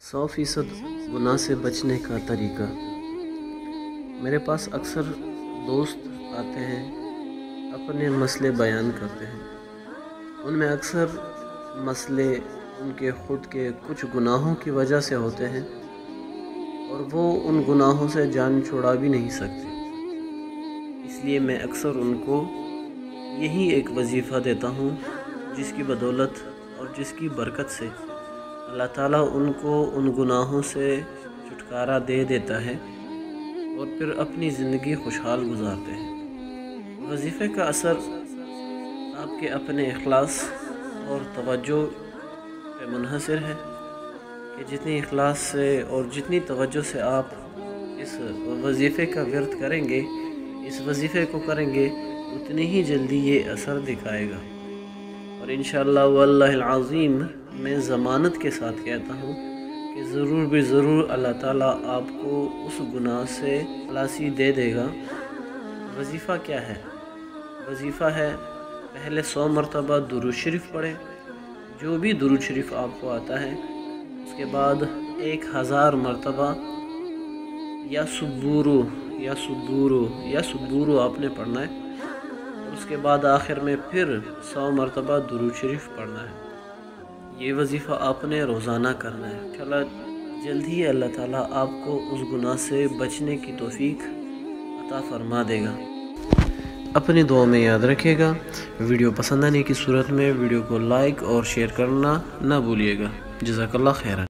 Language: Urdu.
100% گناہ سے بچنے کا طریقہ۔ میرے پاس اکثر دوست آتے ہیں، اپنے مسئلے بیان کرتے ہیں۔ ان میں اکثر مسئلے ان کے خود کے کچھ گناہوں کی وجہ سے ہوتے ہیں اور وہ ان گناہوں سے جان چھڑا بھی نہیں سکتے۔ اس لیے میں اکثر ان کو یہی ایک وظیفہ دیتا ہوں جس کی بدولت اور جس کی برکت سے اللہ تعالیٰ ان کو ان گناہوں سے چھٹکارا دے دیتا ہے اور پھر اپنی زندگی خوشحال گزارتے ہیں۔ وظیفے کا اثر آپ کے اپنے اخلاص اور توجہ پہ منحصر ہے کہ جتنی اخلاص سے اور جتنی توجہ سے آپ اس وظیفے کا ورد کریں گے، اس وظیفے کو کریں گے، اتنی ہی جلدی یہ اثر دکھائے گا۔ اور انشاءاللہ واللہ العظیم میں ضمانت کے ساتھ کہتا ہوں کہ ضرور بھی ضرور اللہ تعالیٰ آپ کو اس گناہ سے خلاصی دے دے گا۔ وظیفہ کیا ہے؟ وظیفہ ہے پہلے 100 مرتبہ درود شریف پڑھیں، جو بھی درود شریف آپ کو آتا ہے۔ اس کے بعد 1000 مرتبہ یا سبورو آپ نے پڑھنا ہے، اور اس کے بعد آخر میں پھر 100 مرتبہ درود شریف پڑھنا ہے۔ یہ وظیفہ آپ نے روزانہ کرنا ہے۔ انشاءاللہ جلد ہی اللہ تعالیٰ آپ کو اس گناہ سے بچنے کی توفیق عطا فرما دے گا۔ اپنی دعا میں یاد رکھے گا۔ ویڈیو پسند آنے کی صورت میں ویڈیو کو لائک اور شیئر کرنا نہ بھولیے گا۔ جزاک اللہ خیرا۔